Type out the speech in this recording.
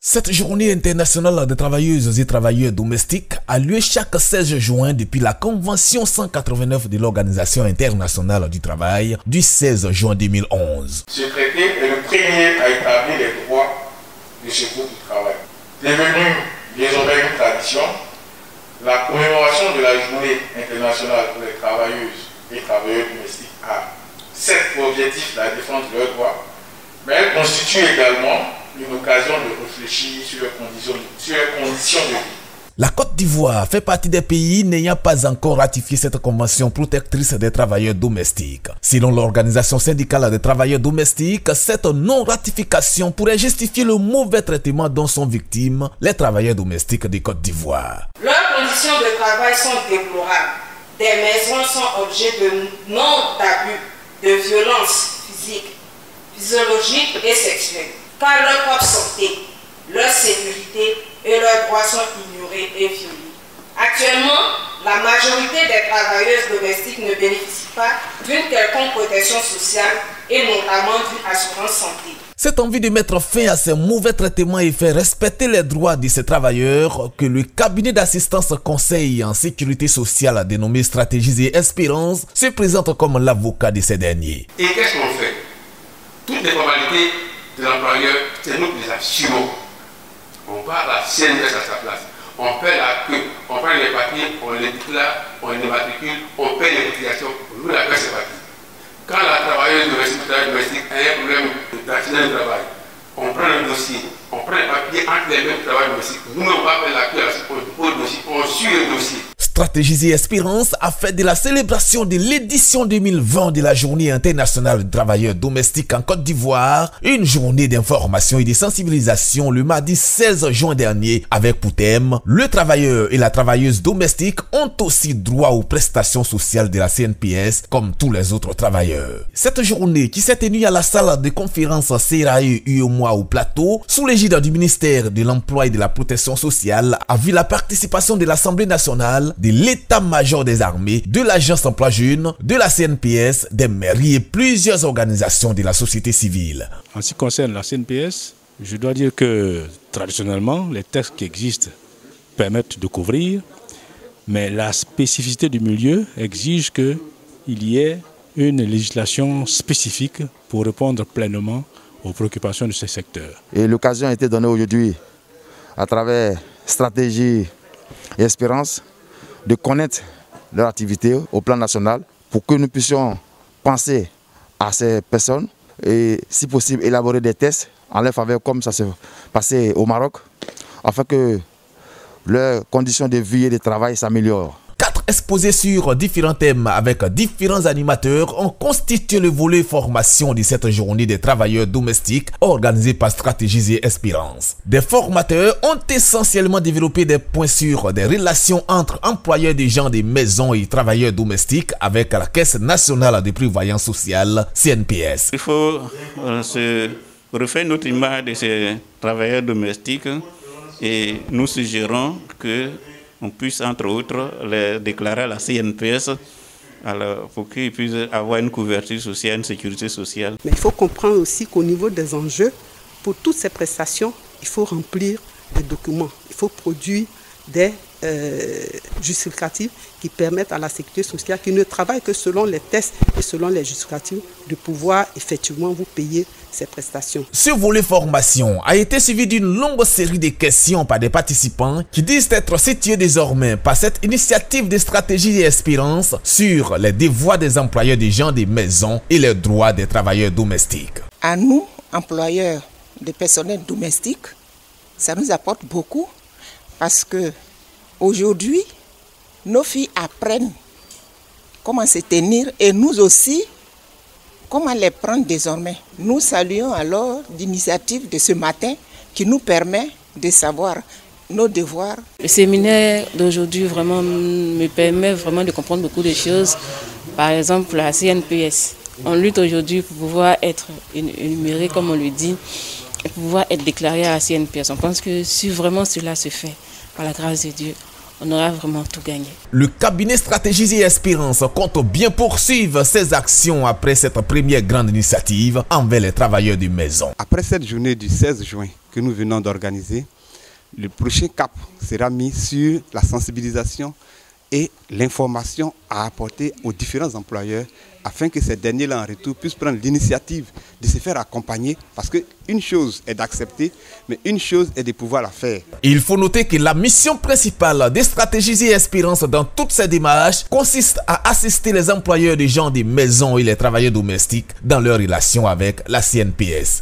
Cette journée internationale des travailleuses et travailleurs domestiques a lieu chaque 16 juin depuis la Convention 189 de l'Organisation internationale du travail du 16 juin 2011. Ce traité est le premier à établir les droits de ce groupe de travail. Devenu désormais une tradition, la commémoration de la Journée internationale pour les travailleuses et travailleurs domestiques a certes pour objectif la défense de leurs droits, mais elle constitue également une occasion de réfléchir sur leurs conditions de vie. La Côte d'Ivoire fait partie des pays n'ayant pas encore ratifié cette convention protectrice des travailleurs domestiques. Selon l'organisation syndicale des travailleurs domestiques, cette non-ratification pourrait justifier le mauvais traitement dont sont victimes les travailleurs domestiques de Côte d'Ivoire. Leurs conditions de travail sont déplorables. Des maisons sont objets de nombre d'abus, de violences physiques, physiologiques et sexuelles. Car leur propre santé, leur sécurité et leurs droits sont ignorés et violés. Actuellement, la majorité des travailleuses domestiques ne bénéficient pas d'une quelconque protection sociale et notamment d'une assurance santé. C'est en vue de mettre fin à ces mauvais traitements et faire respecter les droits de ces travailleurs que le cabinet d'assistance conseil en sécurité sociale dénommé Stratégies et Espérance se présente comme l'avocat de ces derniers. Et qu'est-ce qu'on fait? Toutes les formalités de l'employeur, c'est nous qui les assurons. On va à la CNRS à sa place. On paie la queue, on prend les papiers, on les déclare, on les matricule, on paie les cotisations. Nous, la paix, c'est parti. Quand la travailleuse domestique a un problème d'accident de travail, on prend le dossier, on prend les papiers entre les mêmes travailleurs domestiques. Nous, on va faire la queue, on suit le dossier. Stratégies et Espérance a fait de la célébration de l'édition 2020 de la Journée internationale des travailleurs domestiques en Côte d'Ivoire une journée d'information et de sensibilisation le mardi 16 juin dernier avec pour thème « Le travailleur et la travailleuse domestique ont aussi droit aux prestations sociales de la CNPS comme tous les autres travailleurs ». Cette journée qui s'est tenue à la salle de conférence CRAE UEMOA au Plateau sous l'égide du ministère de l'Emploi et de la Protection sociale a vu la participation de l'Assemblée nationale, de l'état-major des armées, de l'agence emploi jeune, de la CNPS, des mairies et plusieurs organisations de la société civile. En ce qui concerne la CNPS, je dois dire que traditionnellement, les textes qui existent permettent de couvrir, mais la spécificité du milieu exige qu'il y ait une législation spécifique pour répondre pleinement aux préoccupations de ces secteurs. Et l'occasion a été donnée aujourd'hui à travers Stratégies et Espérance de connaître leur activité au plan national pour que nous puissions penser à ces personnes et si possible élaborer des tests en leur faveur comme ça s'est passé au Maroc afin que leurs conditions de vie et de travail s'améliorent. 4 exposés sur différents thèmes avec différents animateurs ont constitué le volet formation de cette journée des travailleurs domestiques organisée par Stratégies et Espérance. Des formateurs ont essentiellement développé des points sur des relations entre employeurs des gens des maisons et travailleurs domestiques avec la Caisse nationale de prévoyance sociale CNPS. Il faut se refaire notre image de ces travailleurs domestiques et nous suggérons que on puisse, entre autres, les déclarer à la CNPS pour qu'ils puissent avoir une couverture sociale, une sécurité sociale. Mais il faut comprendre aussi qu'au niveau des enjeux, pour toutes ces prestations, il faut remplir des documents. Il faut produire des justificatifs qui permettent à la sécurité sociale, qui ne travaille que selon les tests et selon les justificatifs, de pouvoir effectivement vous payer ces prestations. Ce volet formation a été suivi d'une longue série de questions par des participants qui disent être situés désormais par cette initiative de Stratégies et Espérance sur les devoirs des employeurs des gens des maisons et les droits des travailleurs domestiques. À nous, employeurs de personnel domestique, ça nous apporte beaucoup parce que aujourd'hui, nos filles apprennent comment se tenir et nous aussi, comment les prendre désormais. Nous saluons alors l'initiative de ce matin qui nous permet de savoir nos devoirs. Le séminaire d'aujourd'hui vraiment me permet vraiment de comprendre beaucoup de choses. Par exemple, la CNPS. On lutte aujourd'hui pour pouvoir être énuméré, comme on le dit, et pour pouvoir être déclaré à la CNPS. On pense que si vraiment cela se fait, par la grâce de Dieu, on aura vraiment tout gagné. Le cabinet Stratégies et Espérance compte bien poursuivre ses actions après cette première grande initiative envers les travailleurs de maison. Après cette journée du 16 juin, que nous venons d'organiser, le prochain cap sera mis sur la sensibilisation et l'information à apporter aux différents employeurs afin que ces derniers-là en retour puissent prendre l'initiative de se faire accompagner, parce qu'une chose est d'accepter, mais une chose est de pouvoir la faire. Il faut noter que la mission principale des stratégies et espérances dans toutes ces démarches consiste à assister les employeurs des gens des maisons et les travailleurs domestiques dans leur relation avec la CNPS.